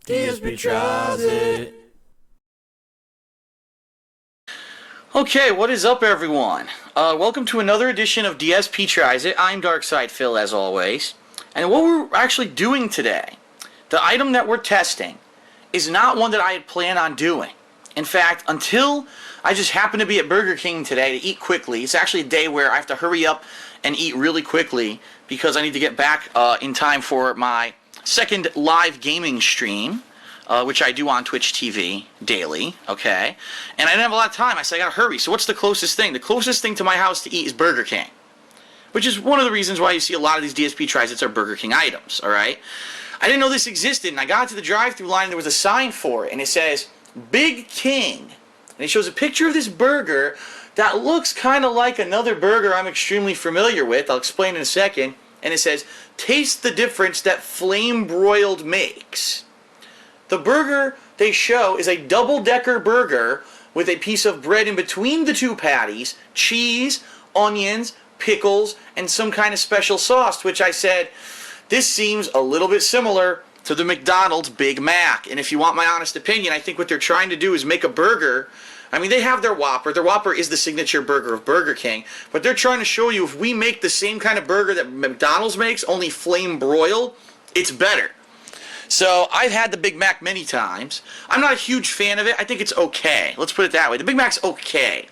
DSP Tries It. Okay, what is up, everyone? Welcome to another edition of DSP Tries It. I'm Darkside Phil, as always. And what we're actually doing today, the item that we're testing, is not one that I had planned on doing. In fact, until I just happened to be at Burger King today to eat quickly. It's actually a day where I have to hurry up and eat really quickly because I need to get back in time for my second live gaming stream, which I do on Twitch TV daily, okay? And I didn't have a lot of time. I said, I gotta hurry. So what's the closest thing? The closest thing to my house to eat is Burger King, which is one of the reasons why you see a lot of these DSP Tries-Its are Burger King items, all right? I didn't know this existed, and I got to the drive-thru line, and there was a sign for it, and it says, Big King. And it shows a picture of this burger that looks kind of like another burger I'm extremely familiar with. I'll explain in a second. And it says, taste the difference that flame broiled makes. The burger they show is a double-decker burger with a piece of bread in between the two patties, cheese, onions, pickles, and some kind of special sauce, which I said, this seems a little bit similar to the McDonald's Big Mac. And if you want my honest opinion, I think what they're trying to do is make a burger. I mean, they have their Whopper. Their Whopper is the signature burger of Burger King. But they're trying to show you if we make the same kind of burger that McDonald's makes, only flame broiled, it's better. So I've had the Big Mac many times. I'm not a huge fan of it. I think it's okay. Let's put it that way. The Big Mac's okay.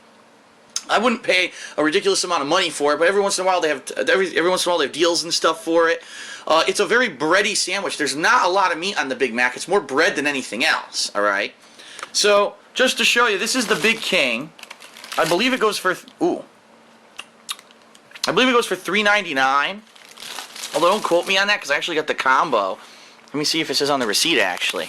I wouldn't pay a ridiculous amount of money for it, but every once in a while they have every once in a while they have deals and stuff for it. It's a very bready sandwich. There's not a lot of meat on the Big Mac. It's more bread than anything else. All right. So just to show you, this is the Big King. I believe it goes for I believe it goes for $3.99. Although don't quote me on that because I actually got the combo. Let me see if it says on the receipt actually.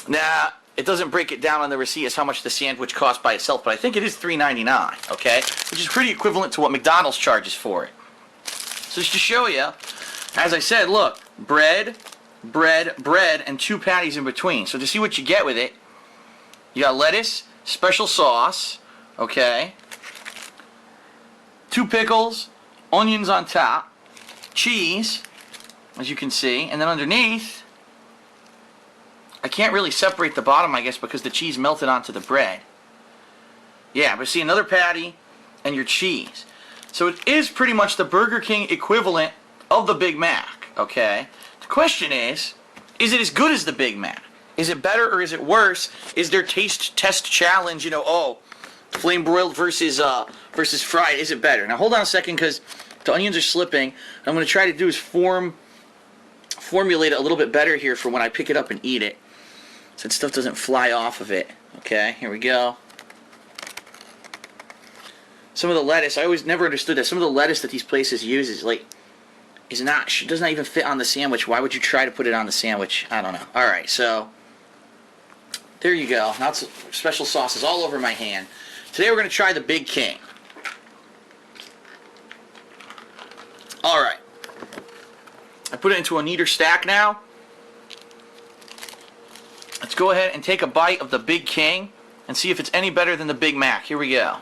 Nah, it doesn't break it down on the receipt as how much the sandwich costs by itself, but I think it is $3.99, okay? Which is pretty equivalent to what McDonald's charges for it. So just to show you, as I said, look, bread, and two patties in between. So to see what you get with it, you got lettuce, special sauce, okay? Two pickles, onions on top, cheese, as you can see, and then underneath, I can't really separate the bottom, I guess, because the cheese melted onto the bread. Yeah, but see, another patty and your cheese. So it is pretty much the Burger King equivalent of the Big Mac, okay? The question is it as good as the Big Mac? Is it better or is it worse? Is there taste test challenge, you know, oh, flame broiled versus fried, is it better? Now hold on a second because the onions are slipping. What I'm going to try to do is formulate it a little bit better here for when I pick it up and eat it, so that stuff doesn't fly off of it. Okay, here we go. Some of the lettuce, I always never understood that. Some of the lettuce that these places use does not even fit on the sandwich. Why would you try to put it on the sandwich? I don't know. All right, so there you go. Now it's special sauces all over my hand. Today we're going to try the Big King. All right. I put it into a neater stack now. Let's go ahead and take a bite of the Big King and see if it's any better than the Big Mac. Here we go.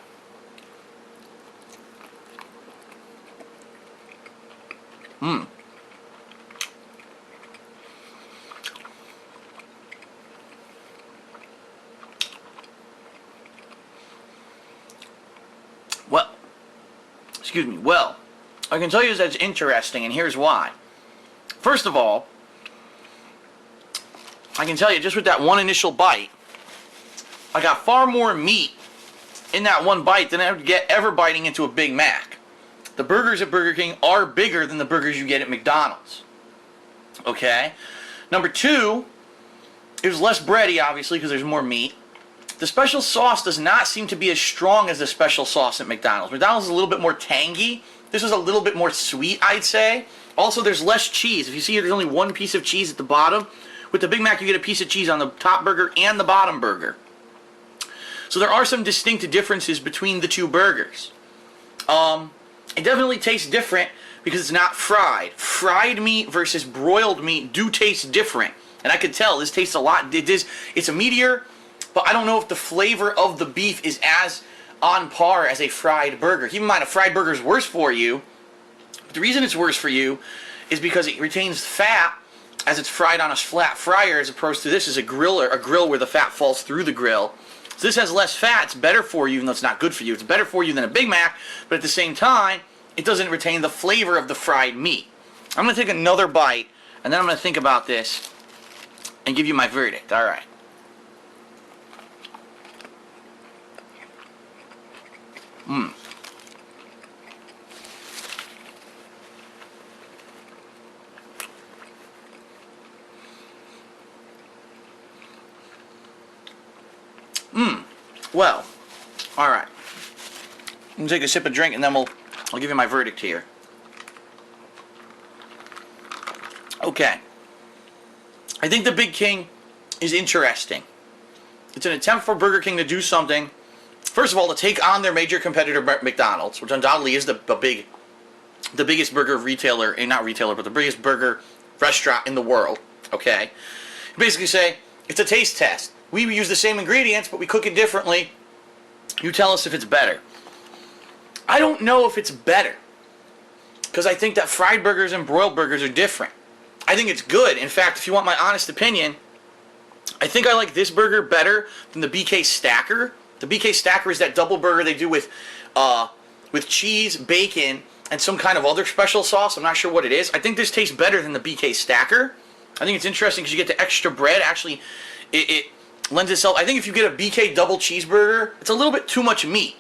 Well, I can tell you that's interesting, and here's why. First of all, I can tell you just with that one initial bite, I got far more meat in that one bite than I would get ever biting into a Big Mac. The burgers at Burger King are bigger than the burgers you get at McDonald's. Okay? Number two, it was less bready, obviously, because there's more meat. The special sauce does not seem to be as strong as the special sauce at McDonald's. McDonald's is a little bit more tangy. This is a little bit more sweet, I'd say. Also, there's less cheese. If you see, there's only one piece of cheese at the bottom. With the Big Mac, you get a piece of cheese on the top burger and the bottom burger. So there are some distinct differences between the two burgers. It definitely tastes different because it's not fried. Fried meat versus broiled meat do taste different. And I could tell this tastes a lot. It's a meatier, but I don't know if the flavor of the beef is as on par as a fried burger. Keep in mind, a fried burger is worse for you. But the reason it's worse for you is because it retains fat as it's fried on a flat fryer, as opposed to this is a grill where the fat falls through the grill. So this has less fat. It's better for you, even though it's not good for you. It's better for you than a Big Mac, but at the same time, it doesn't retain the flavor of the fried meat. I'm going to take another bite, and then I'm going to think about this and give you my verdict. All right. Well, all right. I'm going to take a sip of drink, and then I'll give you my verdict here. Okay. I think the Big King is interesting. It's an attempt for Burger King to do something. First of all, to take on their major competitor McDonald's, which undoubtedly is the biggest burger retailer, not retailer, but the biggest burger restaurant in the world. Okay. Basically say, it's a taste test. We use the same ingredients, but we cook it differently. You tell us if it's better. I don't know if it's better, because I think that fried burgers and broiled burgers are different. I think it's good. In fact, if you want my honest opinion, I think I like this burger better than the BK Stacker. The BK Stacker is that double burger they do with cheese, bacon, and some kind of other special sauce. I'm not sure what it is. I think this tastes better than the BK Stacker. I think it's interesting because you get the extra bread. Actually, it lends itself. I think if you get a BK double cheeseburger, it's a little bit too much meat.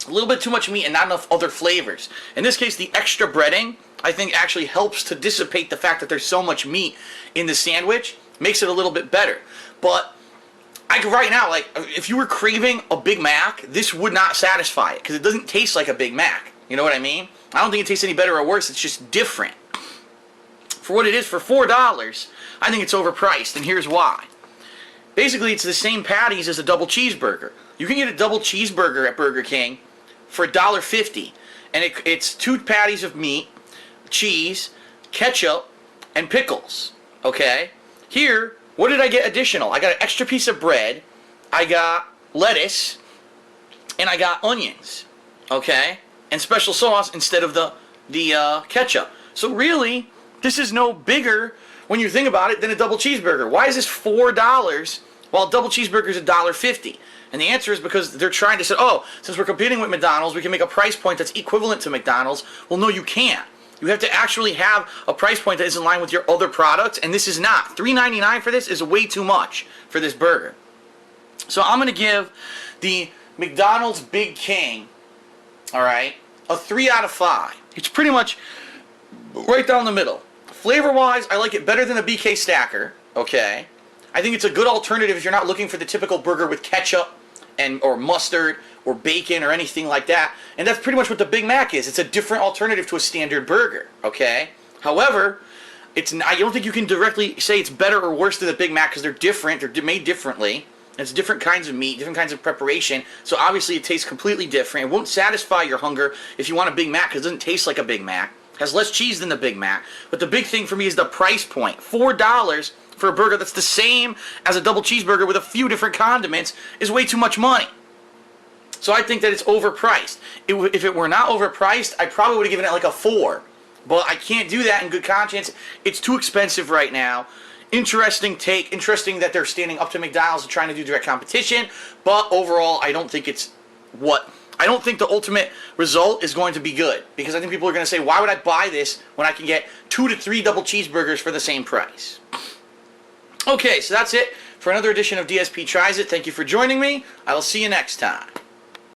A little bit too much meat and not enough other flavors. In this case, the extra breading, I think, actually helps to dissipate the fact that there's so much meat in the sandwich. Makes it a little bit better. But right now, like, if you were craving a Big Mac, this would not satisfy it because it doesn't taste like a Big Mac. You know what I mean? I don't think it tastes any better or worse. It's just different. For what it is, for $4, I think it's overpriced, and here's why. Basically, it's the same patties as a double cheeseburger. You can get a double cheeseburger at Burger King for $1.50, and it's 2 patties of meat, cheese, ketchup, and pickles. Okay? Here, what did I get additional? I got an extra piece of bread, I got lettuce, and I got onions. Okay? And special sauce instead of the ketchup. So really, this is no bigger, when you think about it, than a double cheeseburger. Why is this $4 while a double cheeseburger is $1.50? And the answer is because they're trying to say, oh, since we're competing with McDonald's, we can make a price point that's equivalent to McDonald's. Well, no, you can't. You have to actually have a price point that is in line with your other products, and this is not. $3.99 for this is way too much for this burger. So I'm going to give the McDonald's Big King, all right, a 3 out of 5. It's pretty much right down the middle. Flavor-wise, I like it better than a BK Stacker, okay? I think it's a good alternative if you're not looking for the typical burger with ketchup or mustard or bacon or anything like that. And that's pretty much what the Big Mac is. It's a different alternative to a standard burger, okay? However, I don't think you can directly say it's better or worse than the Big Mac because they're different. They're made differently. It's different kinds of meat, different kinds of preparation. So obviously it tastes completely different. It won't satisfy your hunger if you want a Big Mac because it doesn't taste like a Big Mac. It has less cheese than the Big Mac. But the big thing for me is the price point. $4 for a burger that's the same as a double cheeseburger with a few different condiments is way too much money. So I think that it's overpriced. If it were not overpriced, I probably would have given it like a 4. But I can't do that in good conscience. It's too expensive right now. Interesting take. Interesting that they're standing up to McDonald's and trying to do direct competition. But overall, I don't think it's I don't think the ultimate result is going to be good. Because I think people are going to say, why would I buy this when I can get 2 to 3 double cheeseburgers for the same price? Okay, so that's it for another edition of DSP Tries It. Thank you for joining me. I will see you next time.